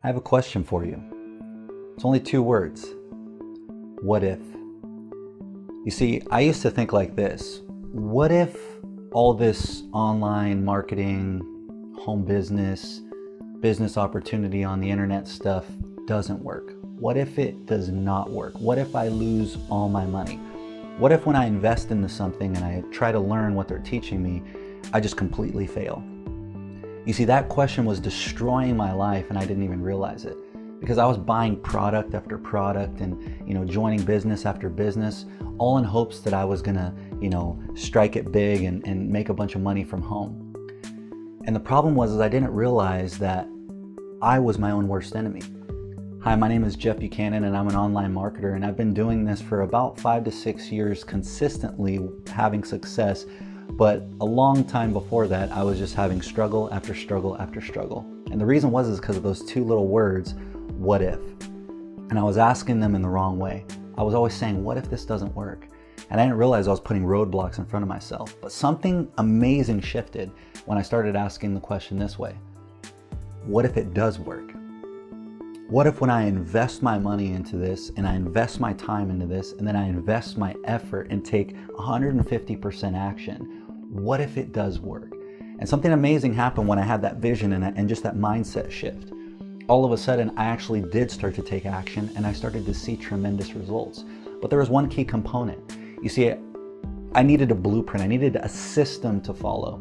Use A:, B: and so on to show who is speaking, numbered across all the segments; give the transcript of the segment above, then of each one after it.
A: I have a question for you. It's only 2 words. What if? You see, I used to think like this. What if all this online marketing, home business opportunity on the internet stuff doesn't work? What if it does not work? What if I lose all my money? What if when I invest into something and I try to learn what they're teaching me, I just completely fail? You see, that question was destroying my life and I didn't even realize it, because I was buying product after product and joining business after business, all in hopes that I was gonna strike it big and make a bunch of money from home. And the problem was I didn't realize that I was my own worst enemy. Hi, my name is Jeff Buchanan and I'm an online marketer, and I've been doing this for about 5 to 6 years consistently, having success. But a long time before that, I was just having struggle after struggle after struggle. And the reason was because of those 2 little words, what if? And I was asking them in the wrong way. I was always saying, what if this doesn't work? And I didn't realize I was putting roadblocks in front of myself. But something amazing shifted when I started asking the question this way. What if it does work? What if when I invest my money into this and I invest my time into this and then I invest my effort and take 150% action, what if it does work? And something amazing happened when I had that vision and just that mindset shift. All of a sudden, I actually did start to take action and I started to see tremendous results. But there was one key component. You see, I needed a blueprint. I needed a system to follow.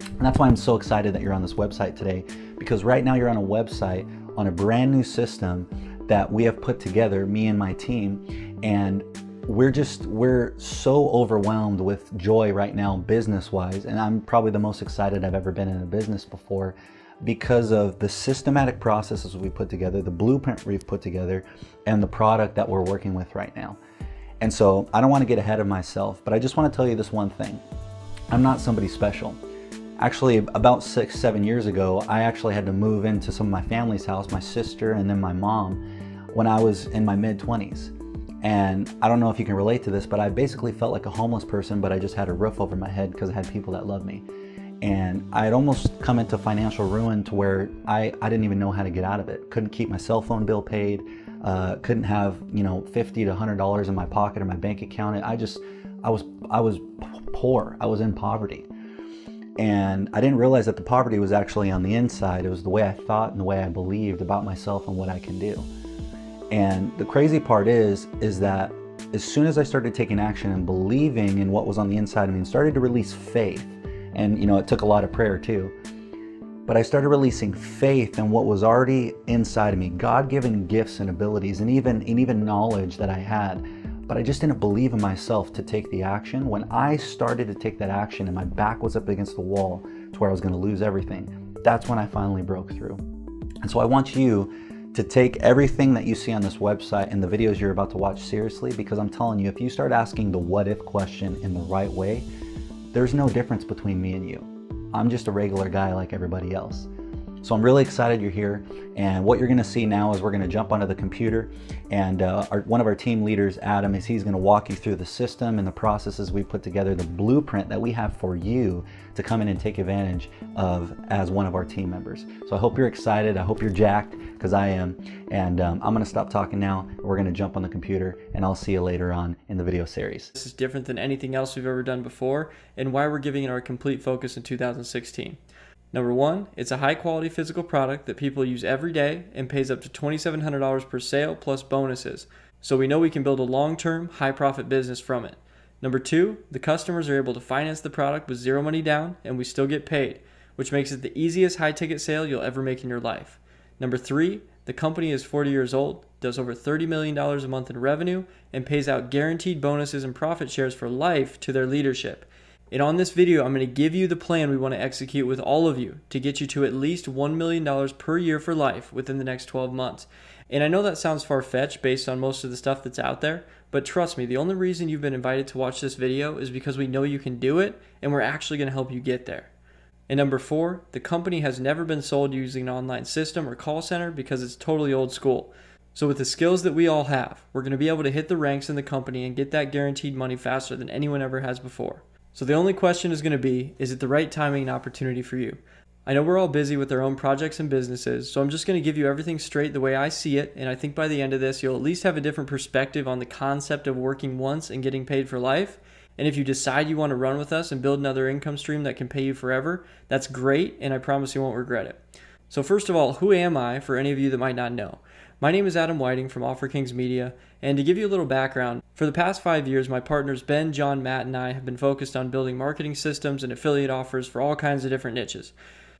A: And that's why I'm so excited that you're on this website today, because right now you're on a website on a brand new system that we have put together, me and my team, and we're so overwhelmed with joy right now business-wise, and I'm probably the most excited I've ever been in a business before because of the systematic processes we put together, the blueprint we've put together, and the product that we're working with right now. And so I don't want to get ahead of myself, but I just want to tell you this one thing. I'm not somebody special. Actually, about 6-7 years ago, I actually had to move into some of my family's house, my sister and then my mom, when I was in my mid-20s. And I don't know if you can relate to this, but I basically felt like a homeless person, but I just had a roof over my head because I had people that loved me. And I had almost come into financial ruin to where I didn't even know how to get out of it. Couldn't keep my cell phone bill paid, couldn't have $50 to $100 in my pocket or my bank account. I was poor. I was in poverty. And I didn't realize that the poverty was actually on the inside. It was the way I thought and the way I believed about myself and what I can do. And the crazy part is that as soon as I started taking action and believing in what was on the inside of me and started to release faith, and it took a lot of prayer too, but I started releasing faith in what was already inside of me, God-given gifts and abilities and even knowledge that I had. But I just didn't believe in myself to take the action. When I started to take that action and my back was up against the wall to where I was going to lose everything, that's when I finally broke through. And so I want you to take everything that you see on this website and the videos you're about to watch seriously, because I'm telling you, if you start asking the what if question in the right way, there's no difference between me and you. I'm just a regular guy like everybody else. So I'm really excited you're here, and what you're going to see now is we're going to jump onto the computer, and one of our team leaders, Adam, he's going to walk you through the system and the processes we put together, the blueprint that we have for you to come in and take advantage of as one of our team members. So I hope you're excited. I hope you're jacked, because I am, and I'm going to stop talking now. We're going to jump on the computer, and I'll see you later on in the video series.
B: This is different than anything else we've ever done before, and why we're giving it our complete focus in 2016. Number 1, it's a high quality physical product that people use every day and pays up to $2,700 per sale plus bonuses. So we know we can build a long-term, high profit business from it. Number 2, the customers are able to finance the product with 0 money down and we still get paid, which makes it the easiest high ticket sale you'll ever make in your life. Number 3, the company is 40 years old, does over $30 million a month in revenue, and pays out guaranteed bonuses and profit shares for life to their leadership. And on this video, I'm going to give you the plan we want to execute with all of you to get you to at least $1 million per year for life within the next 12 months. And I know that sounds far-fetched based on most of the stuff that's out there, but trust me, the only reason you've been invited to watch this video is because we know you can do it, and we're actually going to help you get there. And number 4, the company has never been sold using an online system or call center because it's totally old school. So with the skills that we all have, we're going to be able to hit the ranks in the company and get that guaranteed money faster than anyone ever has before. So the only question is going to be, is it the right timing and opportunity for you? I know we're all busy with our own projects and businesses, so I'm just going to give you everything straight the way I see it, and I think by the end of this, you'll at least have a different perspective on the concept of working once and getting paid for life. And if you decide you want to run with us and build another income stream that can pay you forever, that's great, and I promise you won't regret it. So first of all, who am I for any of you that might not know? My name is Adam Whiting from Offer Kings Media, and to give you a little background, for the past 5 years, my partners Ben, John, Matt, and I have been focused on building marketing systems and affiliate offers for all kinds of different niches.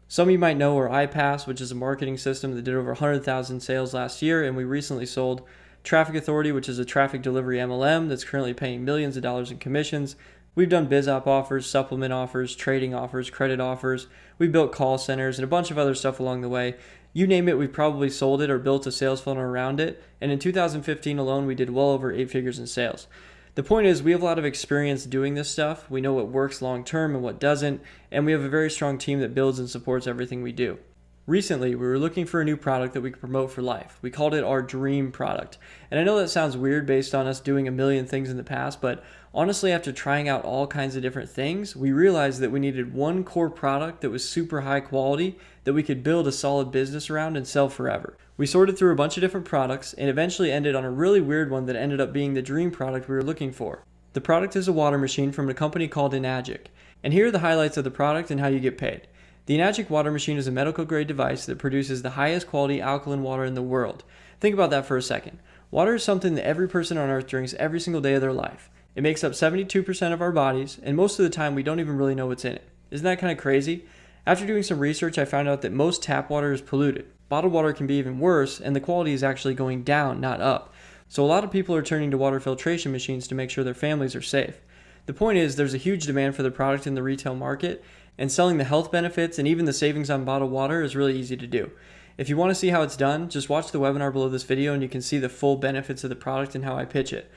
B: Some of you might know are iPass, which is a marketing system that did over 100,000 sales last year, and we recently sold Traffic Authority, which is a traffic delivery MLM that's currently paying millions of dollars in commissions. We've done BizOp offers, supplement offers, trading offers, credit offers. We've built call centers and a bunch of other stuff along the way. You name it, we've probably sold it or built a sales funnel around it. And in 2015 alone, we did well over 8 figures in sales. The point is, we have a lot of experience doing this stuff. We know what works long term and what doesn't, and we have a very strong team that builds and supports everything we do. Recently, we were looking for a new product that we could promote for life. We called it our dream product. And I know that sounds weird based on us doing a million things in the past, but honestly, after trying out all kinds of different things, we realized that we needed one core product that was super high quality that we could build a solid business around and sell forever. We sorted through a bunch of different products and eventually ended on a really weird one that ended up being the dream product we were looking for. The product is a water machine from a company called Enagic. And here are the highlights of the product and how you get paid. The Enagic water machine is a medical grade device that produces the highest quality alkaline water in the world. Think about that for a second. Water is something that every person on earth drinks every single day of their life. It makes up 72% of our bodies, and most of the time we don't even really know what's in it. Isn't that kind of crazy? After doing some research, I found out that most tap water is polluted. Bottled water can be even worse, and the quality is actually going down, not up. So a lot of people are turning to water filtration machines to make sure their families are safe. The point is, there's a huge demand for the product in the retail market, and selling the health benefits and even the savings on bottled water is really easy to do. If you want to see how it's done, just watch the webinar below this video and you can see the full benefits of the product and how I pitch it.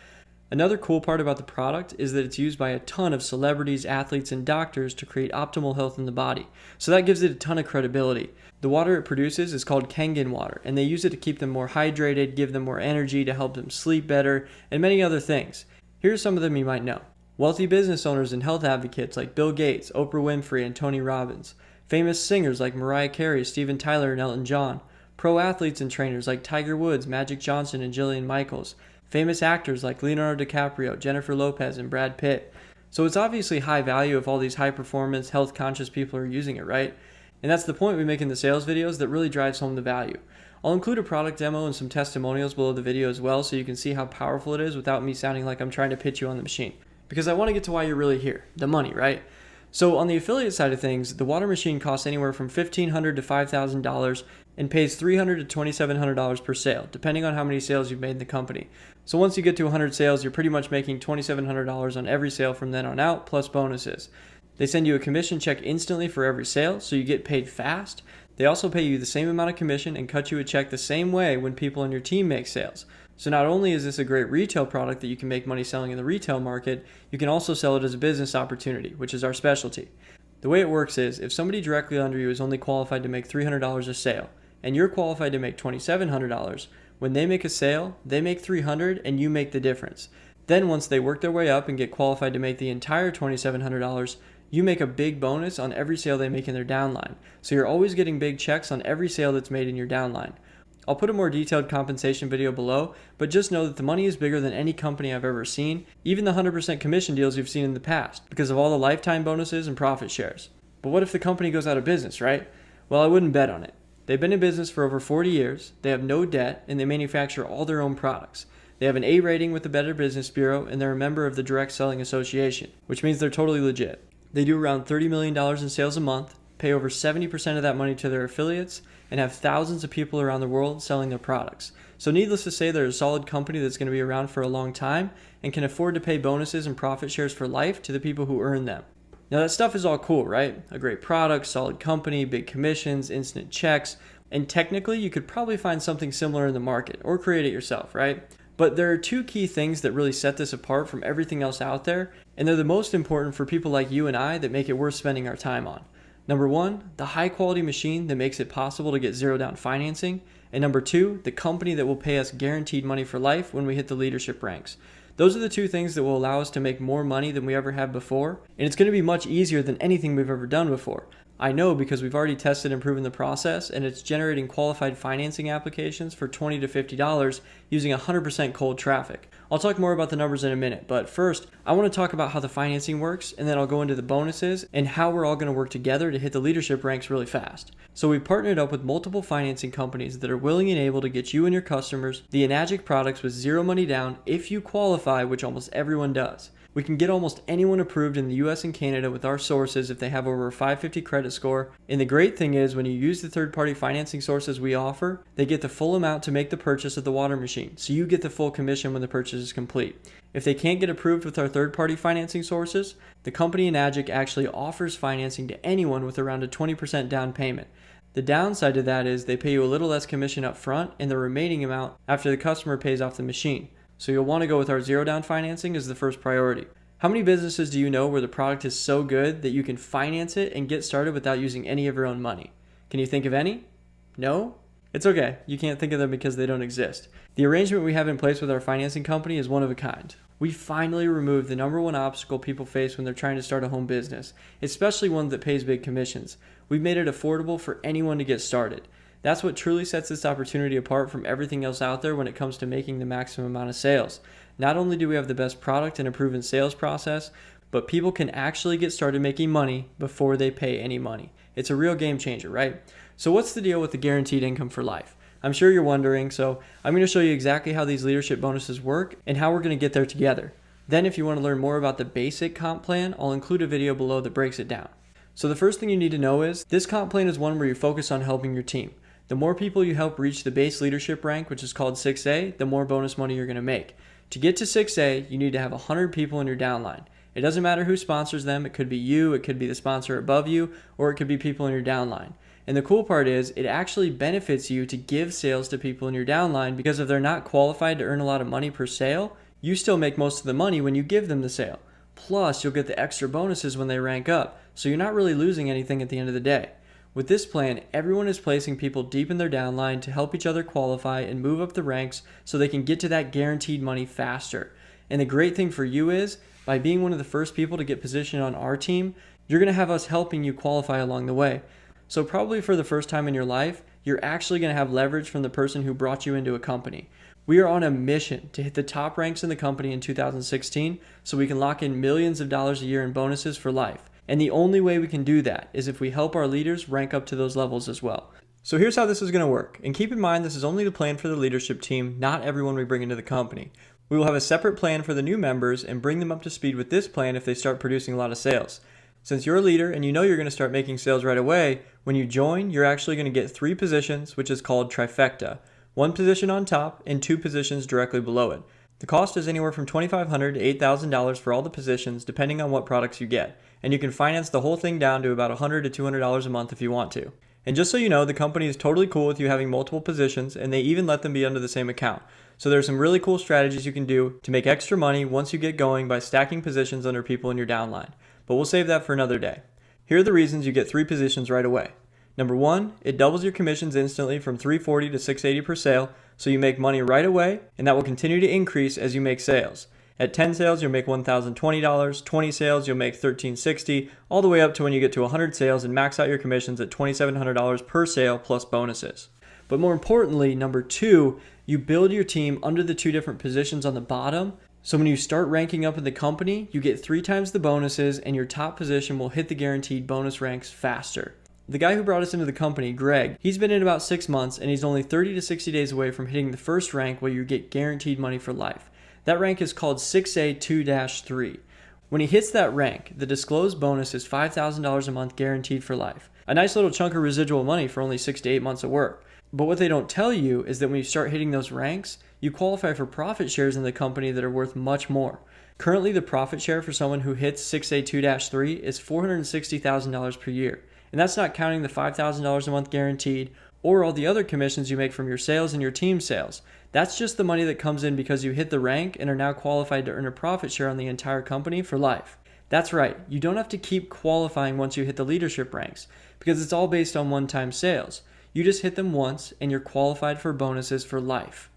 B: Another cool part about the product is that it's used by a ton of celebrities, athletes, and doctors to create optimal health in the body. So that gives it a ton of credibility. The water it produces is called Kangen water, and they use it to keep them more hydrated, give them more energy, to help them sleep better, and many other things. Here's some of them you might know. Wealthy business owners and health advocates like Bill Gates, Oprah Winfrey, and Tony Robbins. Famous singers like Mariah Carey, Steven Tyler, and Elton John. Pro athletes and trainers like Tiger Woods, Magic Johnson, and Jillian Michaels. Famous actors like Leonardo DiCaprio, Jennifer Lopez, and Brad Pitt. So it's obviously high value if all these high performance, health conscious people are using it, right? And that's the point we make in the sales videos that really drives home the value. I'll include a product demo and some testimonials below the video as well so you can see how powerful it is without me sounding like I'm trying to pitch you on the machine. Because I want to get to why you're really here, the money, right? So on the affiliate side of things, the water machine costs anywhere from $1,500 to $5,000 and pays $300 to $2,700 per sale, depending on how many sales you've made in the company. So once you get to 100 sales, you're pretty much making $2,700 on every sale from then on out, plus bonuses. They send you a commission check instantly for every sale, so you get paid fast. They also pay you the same amount of commission and cut you a check the same way when people on your team make sales. So not only is this a great retail product that you can make money selling in the retail market, you can also sell it as a business opportunity, which is our specialty. The way it works is, if somebody directly under you is only qualified to make $300 a sale, and you're qualified to make $2,700, when they make a sale, they make $300 and you make the difference. Then once they work their way up and get qualified to make the entire $2,700, you make a big bonus on every sale they make in their downline. So you're always getting big checks on every sale that's made in your downline. I'll put a more detailed compensation video below, but just know that the money is bigger than any company I've ever seen, even the 100% commission deals you've seen in the past, because of all the lifetime bonuses and profit shares. But what if the company goes out of business, right? Well, I wouldn't bet on it. They've been in business for over 40 years, they have no debt, and they manufacture all their own products. They have an A rating with the Better Business Bureau, and they're a member of the Direct Selling Association, which means they're totally legit. They do around $30 million in sales a month, pay over 70% of that money to their affiliates, and have thousands of people around the world selling their products. So needless to say, they're a solid company that's going to be around for a long time and can afford to pay bonuses and profit shares for life to the people who earn them. Now that stuff is all cool, right? A great product, solid company, big commissions, instant checks, and technically you could probably find something similar in the market or create it yourself, right? But there are two key things that really set this apart from everything else out there, and they're the most important for people like you and I that make it worth spending our time on. Number one, the high quality machine that makes it possible to get zero down financing. And number two, the company that will pay us guaranteed money for life when we hit the leadership ranks. Those are the two things that will allow us to make more money than we ever have before. And it's going to be much easier than anything we've ever done before. I know because we've already tested and proven the process, and it's generating qualified financing applications for $20 to $50 using 100% cold traffic. I'll talk more about the numbers in a minute, but first, I want to talk about how the financing works, and then I'll go into the bonuses and how we're all going to work together to hit the leadership ranks really fast. So we've partnered up with multiple financing companies that are willing and able to get you and your customers the Enagic products with zero money down if you qualify, which almost everyone does. We can get almost anyone approved in the US and Canada with our sources if they have over a 550 credit score. And the great thing is when you use the third-party financing sources we offer, they get the full amount to make the purchase of the water machine. So you get the full commission when the purchase is complete. If they can't get approved with our third-party financing sources, the company Enagic actually offers financing to anyone with around a 20% down payment. The downside to that is they pay you a little less commission up front and the remaining amount after the customer pays off the machine. So you'll want to go with our zero down financing as the first priority. How many businesses do you know where the product is so good that you can finance it and get started without using any of your own money? Can you think of any? No? It's okay. You can't think of them because they don't exist. The arrangement we have in place with our financing company is one of a kind. We finally removed the number one obstacle people face when they're trying to start a home business, especially one that pays big commissions. We've made it affordable for anyone to get started. That's what truly sets this opportunity apart from everything else out there when it comes to making the maximum amount of sales. Not only do we have the best product and a proven sales process, but people can actually get started making money before they pay any money. It's a real game changer, right? So what's the deal with the guaranteed income for life? I'm sure you're wondering, so I'm going to show you exactly how these leadership bonuses work and how we're going to get there together. Then if you want to learn more about the basic comp plan, I'll include a video below that breaks it down. So the first thing you need to know is this comp plan is one where you focus on helping your team. The more people you help reach the base leadership rank, which is called 6A, the more bonus money you're going to make. To get to 6A, you need to have 100 people in your downline. It doesn't matter who sponsors them. It could be you, it could be the sponsor above you, or it could be people in your downline. And the cool part is it actually benefits you to give sales to people in your downline because if they're not qualified to earn a lot of money per sale, you still make most of the money when you give them the sale. Plus, you'll get the extra bonuses when they rank up, so you're not really losing anything at the end of the day. With this plan, everyone is placing people deep in their downline to help each other qualify and move up the ranks so they can get to that guaranteed money faster. And the great thing for you is, by being one of the first people to get positioned on our team, you're going to have us helping you qualify along the way. So probably for the first time in your life, you're actually going to have leverage from the person who brought you into a company. We are on a mission to hit the top ranks in the company in 2016 so we can lock in millions of dollars a year in bonuses for life. And the only way we can do that is if we help our leaders rank up to those levels as well. So here's how this is going to work. And keep in mind, this is only the plan for the leadership team, not everyone we bring into the company. We will have a separate plan for the new members and bring them up to speed with this plan if they start producing a lot of sales. Since you're a leader and you know you're going to start making sales right away, when you join, you're actually going to get 3 positions, which is called trifecta. 1 position on top and 2 positions directly below it. The cost is anywhere from $2,500 to $8,000 for all the positions, depending on what products you get. And you can finance the whole thing down to about $100 to $200 a month if you want to. And just so you know, the company is totally cool with you having multiple positions, and they even let them be under the same account. So there's some really cool strategies you can do to make extra money once you get going by stacking positions under people in your downline. But we'll save that for another day. Here are the reasons you get 3 positions right away. Number 1, it doubles your commissions instantly from $340 to $680 per sale, so you make money right away, and that will continue to increase as you make sales. At 10 sales, you'll make $1,020, 20 sales, you'll make $1,360, all the way up to when you get to 100 sales and max out your commissions at $2,700 per sale plus bonuses. But more importantly, number 2, you build your team under the 2 different positions on the bottom, so when you start ranking up in the company, you get 3 times the bonuses and your top position will hit the guaranteed bonus ranks faster. The guy who brought us into the company, Greg, he's been in about 6 months and he's only 30 to 60 days away from hitting the first rank where you get guaranteed money for life. That rank is called 6A 2-3. When he hits that rank, the disclosed bonus is $5,000 a month guaranteed for life. A nice little chunk of residual money for only 6 to 8 months of work. But what they don't tell you is that when you start hitting those ranks, you qualify for profit shares in the company that are worth much more. Currently, the profit share for someone who hits 6A 2-3 is $460,000 per year. And that's not counting the $5,000 a month guaranteed or all the other commissions you make from your sales and your team sales. That's just the money that comes in because you hit the rank and are now qualified to earn a profit share on the entire company for life. That's right, you don't have to keep qualifying once you hit the leadership ranks because it's all based on one-time sales. You just hit them once and you're qualified for bonuses for life.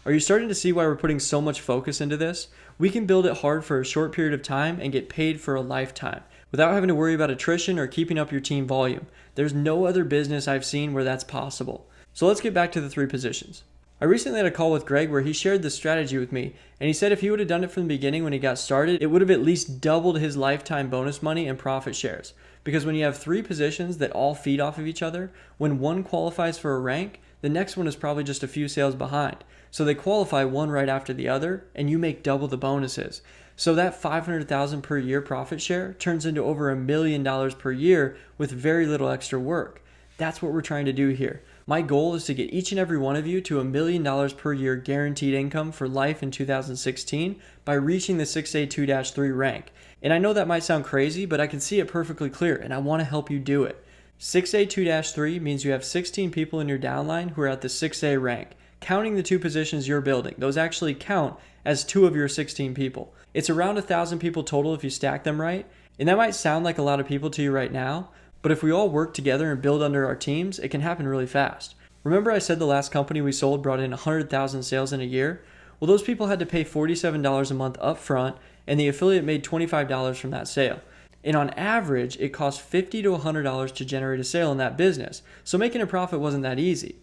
B: Are you starting to see why we're putting so much focus into this? We can build it hard for a short period of time and get paid for a lifetime. without having to worry about attrition or keeping up your team volume. There's no other business I've seen where that's possible. So let's get back to the 3 positions. I recently had a call with Greg where he shared this strategy with me, and he said if he would have done it from the beginning when he got started, it would have at least doubled his lifetime bonus money and profit shares. Because when you have 3 positions that all feed off of each other, when one qualifies for a rank, the next one is probably just a few sales behind. So they qualify one right after the other, and you make double the bonuses. So that $500,000 per year profit share turns into over $1 million per year with very little extra work. That's what we're trying to do here. My goal is to get each and every one of you to $1 million per year guaranteed income for life in 2016 by reaching the 6A2-3 rank. And I know that might sound crazy, but I can see it perfectly clear, and I want to help you do it. 6A2-3 means you have 16 people in your downline who are at the 6A rank. Counting the 2 positions you're building, those actually count as 2 of your 16 people. It's around 1,000 people total if you stack them right, and that might sound like a lot of people to you right now, but if we all work together and build under our teams, it can happen really fast. Remember I said the last company we sold brought in 100,000 sales in a year? Well, those people had to pay $47 a month up front, and the affiliate made $25 from that sale. And on average, it cost $50 to $100 to generate a sale in that business, so making a profit wasn't that easy.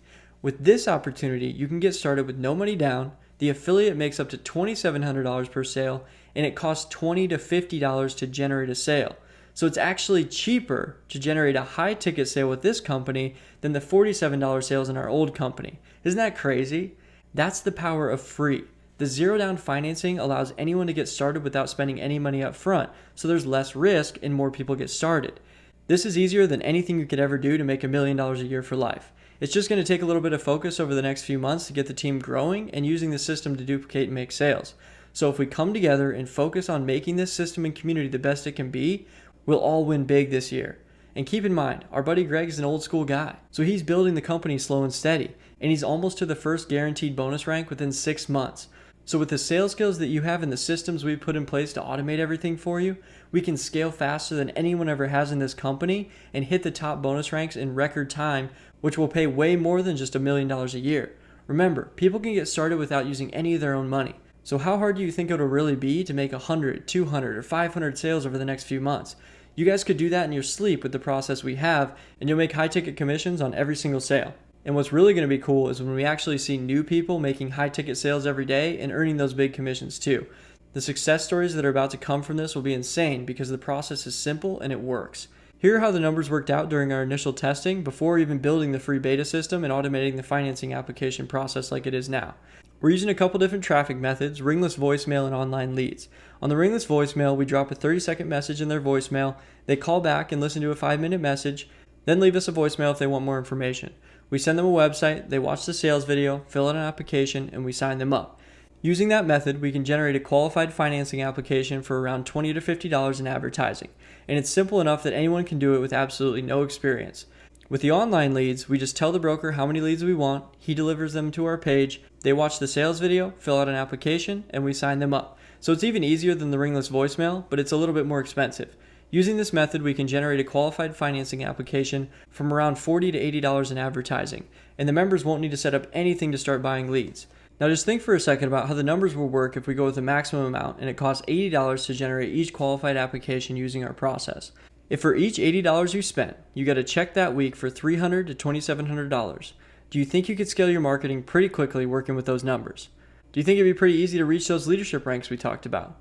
B: With this opportunity, you can get started with no money down, the affiliate makes up to $2,700 per sale, and it costs $20 to $50 to generate a sale. So it's actually cheaper to generate a high ticket sale with this company than the $47 sales in our old company. Isn't that crazy? That's the power of free. The zero down financing allows anyone to get started without spending any money up front, so there's less risk and more people get started. This is easier than anything you could ever do to make $1 million a year for life. It's just going to take a little bit of focus over the next few months to get the team growing and using the system to duplicate and make sales. So if we come together and focus on making this system and community the best it can be, we'll all win big this year. And keep in mind, our buddy Greg is an old school guy, so he's building the company slow and steady, and he's almost to the first guaranteed bonus rank within 6 months. So with the sales skills that you have and the systems we've put in place to automate everything for you, we can scale faster than anyone ever has in this company and hit the top bonus ranks in record time, which will pay way more than just $1 million a year. Remember, people can get started without using any of their own money. So how hard do you think it'll really be to make 100, 200, or 500 sales over the next few months? You guys could do that in your sleep with the process we have, and you'll make high ticket commissions on every single sale. And what's really going to be cool is when we actually see new people making high ticket sales every day and earning those big commissions too. The success stories that are about to come from this will be insane because the process is simple and it works. Here are how the numbers worked out during our initial testing before even building the free beta system and automating the financing application process like it is now. We're using a couple different traffic methods, ringless voicemail and online leads. On the ringless voicemail, we drop a 30-second message in their voicemail, they call back and listen to a 5-minute message, then leave us a voicemail if they want more information. We send them a website, they watch the sales video, fill out an application, and we sign them up. Using that method, we can generate a qualified financing application for around $20 to $50 in advertising, and it's simple enough that anyone can do it with absolutely no experience. With the online leads, we just tell the broker how many leads we want, he delivers them to our page, they watch the sales video, fill out an application, and we sign them up. So it's even easier than the ringless voicemail, but it's a little bit more expensive. Using this method, we can generate a qualified financing application from around $40 to $80 in advertising, and the members won't need to set up anything to start buying leads. Now just think for a second about how the numbers will work if we go with the maximum amount and it costs $80 to generate each qualified application using our process. If for each $80 you spent, you got a check that week for $300 to $2,700, do you think you could scale your marketing pretty quickly working with those numbers? Do you think it'd be pretty easy to reach those leadership ranks we talked about?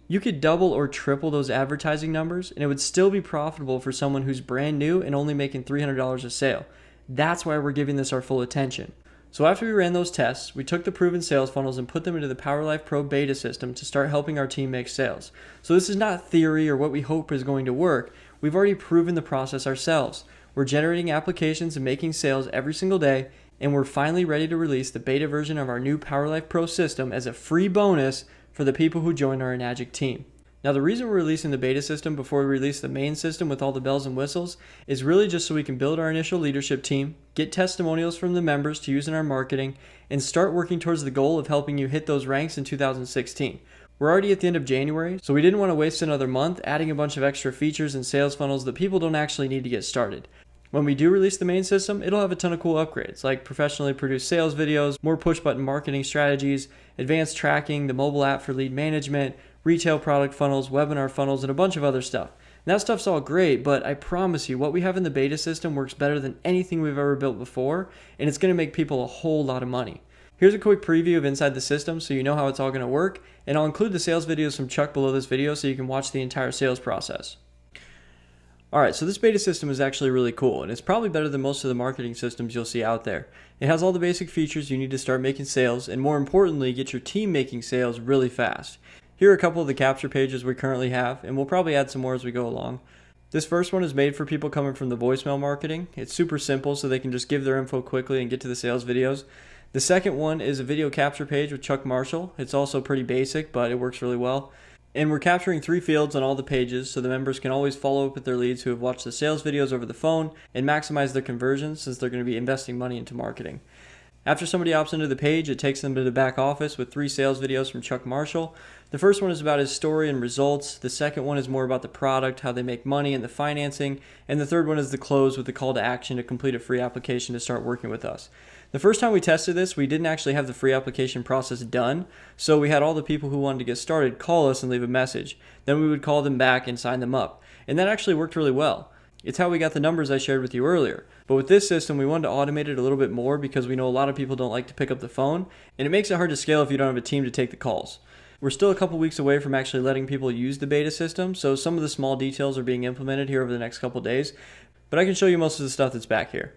B: You could double or triple those advertising numbers and it would still be profitable for someone who's brand new and only making $300 a sale. That's why we're giving this our full attention. So after we ran those tests, we took the proven sales funnels and put them into the PowerLife Pro beta system to start helping our team make sales. So this is not theory or what we hope is going to work. We've already proven the process ourselves. We're generating applications and making sales every single day, and we're finally ready to release the beta version of our new PowerLife Pro system as a free bonus for the people who join our Enagic team. Now the reason we're releasing the beta system before we release the main system with all the bells and whistles is really just so we can build our initial leadership team, get testimonials from the members to use in our marketing, and start working towards the goal of helping you hit those ranks in 2016. We're already at the end of January, so we didn't want to waste another month adding a bunch of extra features and sales funnels that people don't actually need to get started. When we do release the main system, it'll have a ton of cool upgrades like professionally produced sales videos, more push button marketing strategies, advanced tracking, the mobile app for lead management, retail product funnels, webinar funnels, and a bunch of other stuff. And that stuff's all great, but I promise you, what we have in the beta system works better than anything we've ever built before, and it's going to make people a whole lot of money. Here's a quick preview of inside the system so you know how it's all going to work, and I'll include the sales videos from Chuck below this video so you can watch the entire sales process. Alright, so this beta system is actually really cool, and it's probably better than most of the marketing systems you'll see out there. It has all the basic features you need to start making sales, and more importantly, get your team making sales really fast. Here are a couple of the capture pages we currently have, and we'll probably add some more as we go along. This first one is made for people coming from the voicemail marketing. It's super simple so they can just give their info quickly and get to the sales videos. The second one is a video capture page with Chuck Marshall. It's also pretty basic, but it works really well. And we're capturing 3 fields on all the pages so the members can always follow up with their leads who have watched the sales videos over the phone and maximize their conversions since they're going to be investing money into marketing. After somebody opts into the page, it takes them to the back office with 3 sales videos from Chuck Marshall. The first one is about his story and results. The second one is more about the product, how they make money, and the financing. And the third one is the close with the call to action to complete a free application to start working with us. The first time we tested this, we didn't actually have the free application process done, so we had all the people who wanted to get started call us and leave a message. Then we would call them back and sign them up. And that actually worked really well. It's how we got the numbers I shared with you earlier. But with this system, we wanted to automate it a little bit more because we know a lot of people don't like to pick up the phone, and it makes it hard to scale if you don't have a team to take the calls. We're still a couple weeks away from actually letting people use the beta system, so some of the small details are being implemented here over the next couple days, but I can show you most of the stuff that's back here.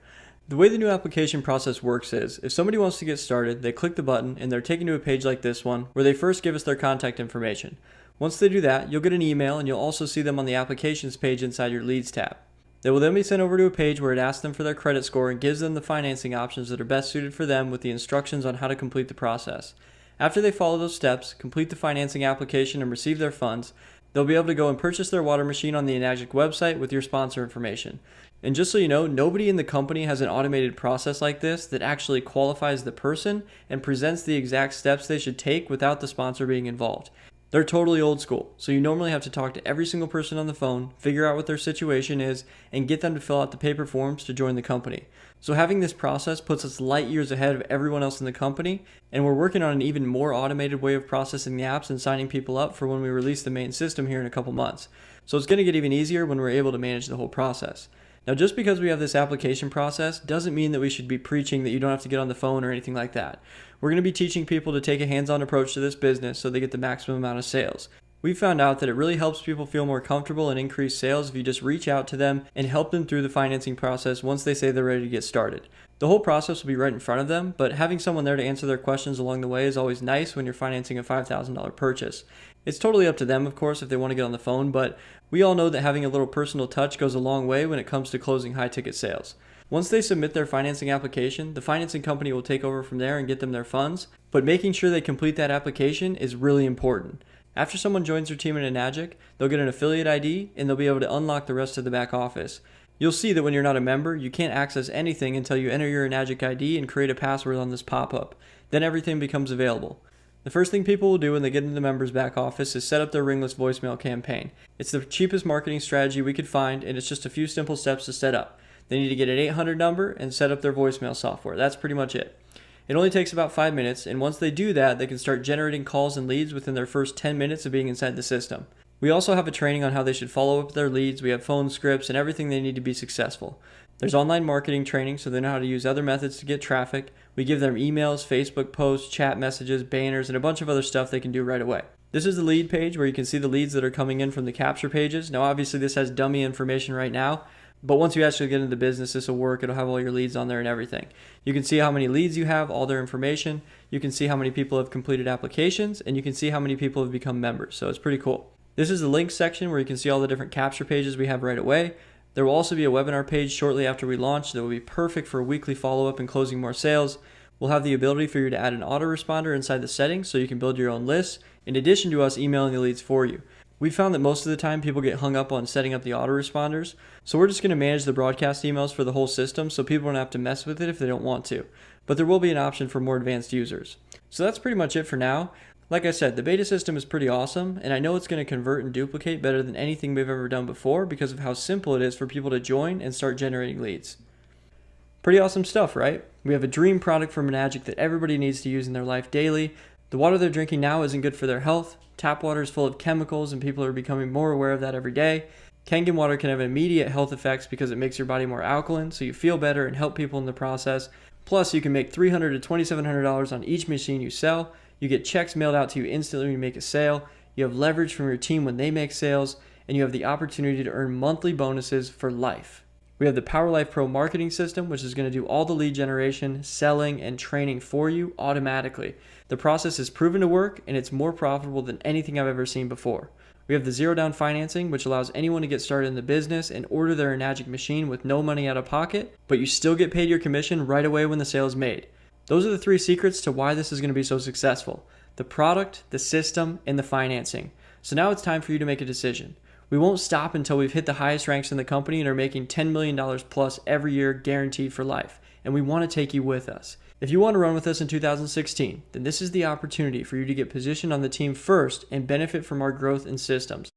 B: The way the new application process works is, if somebody wants to get started, they click the button and they're taken to a page like this one where they first give us their contact information. Once they do that, you'll get an email and you'll also see them on the applications page inside your leads tab. They will then be sent over to a page where it asks them for their credit score and gives them the financing options that are best suited for them with the instructions on how to complete the process. After they follow those steps, complete the financing application and receive their funds, they'll be able to go and purchase their water machine on the Enagic website with your sponsor information. And just so you know, nobody in the company has an automated process like this that actually qualifies the person and presents the exact steps they should take without the sponsor being involved. They're totally old school, so you normally have to talk to every single person on the phone, figure out what their situation is, and get them to fill out the paper forms to join the company. So having this process puts us light years ahead of everyone else in the company, and we're working on an even more automated way of processing the apps and signing people up for when we release the main system here in a couple months. So it's going to get even easier when we're able to manage the whole process. Now, just because we have this application process doesn't mean that we should be preaching that you don't have to get on the phone or anything like that. We're going to be teaching people to take a hands-on approach to this business so they get the maximum amount of sales. We've found out that it really helps people feel more comfortable and increase sales if you just reach out to them and help them through the financing process once they say they're ready to get started. The whole process will be right in front of them, but having someone there to answer their questions along the way is always nice when you're financing a $5,000 purchase. It's totally up to them, of course, if they want to get on the phone, but we all know that having a little personal touch goes a long way when it comes to closing high-ticket sales. Once they submit their financing application, the financing company will take over from there and get them their funds, but making sure they complete that application is really important. After someone joins their team in Enagic, they'll get an affiliate ID and they'll be able to unlock the rest of the back office. You'll see that when you're not a member, you can't access anything until you enter your Enagic ID and create a password on this pop-up. Then everything becomes available. The first thing people will do when they get into the members back office is set up their ringless voicemail campaign. It's the cheapest marketing strategy we could find, and it's just a few simple steps to set up. They need to get an 800 number and set up their voicemail software. That's pretty much it. It only takes about 5 minutes, and once they do that, they can start generating calls and leads within their first 10 minutes of being inside the system. We also have a training on how they should follow up their leads. We have phone scripts and everything they need to be successful. There's online marketing training so they know how to use other methods to get traffic. We give them emails, Facebook posts, chat messages, banners, and a bunch of other stuff they can do right away. This is the lead page where you can see the leads that are coming in from the capture pages. Now obviously this has dummy information right now, but once you actually get into the business, this will work. It'll have all your leads on there and everything. You can see how many leads you have, all their information. You can see how many people have completed applications, and you can see how many people have become members. So it's pretty cool. This is the links section where you can see all the different capture pages we have right away. There will also be a webinar page shortly after we launch that will be perfect for weekly follow-up and closing more sales. We'll have the ability for you to add an autoresponder inside the settings so you can build your own lists, in addition to us emailing the leads for you. We found that most of the time people get hung up on setting up the autoresponders, so we're just going to manage the broadcast emails for the whole system so people don't have to mess with it if they don't want to. But there will be an option for more advanced users. So that's pretty much it for now. Like I said, the beta system is pretty awesome, and I know it's going to convert and duplicate better than anything we've ever done before because of how simple it is for people to join and start generating leads. Pretty awesome stuff, right? We have a dream product from Enagic that everybody needs to use in their life daily. The water they're drinking now isn't good for their health. Tap water is full of chemicals, and people are becoming more aware of that every day. Kangen water can have immediate health effects because it makes your body more alkaline, so you feel better and help people in the process. Plus, you can make $300 to $2,700 on each machine you sell. You get checks mailed out to you instantly when you make a sale. You have leverage from your team when they make sales, and you have the opportunity to earn monthly bonuses for life. We have the PowerLife Pro marketing system, which is going to do all the lead generation, selling, and training for you automatically. The process is proven to work, and it's more profitable than anything I've ever seen before. We have the zero down financing, which allows anyone to get started in the business and order their Enagic machine with no money out of pocket, but you still get paid your commission right away when the sale is made. Those are the 3 secrets to why this is going to be so successful: the product, the system, and the financing. So now it's time for you to make a decision. We won't stop until we've hit the highest ranks in the company and are making $10 million plus every year guaranteed for life, and we want to take you with us. If you want to run with us in 2016, then this is the opportunity for you to get positioned on the team first and benefit from our growth and systems.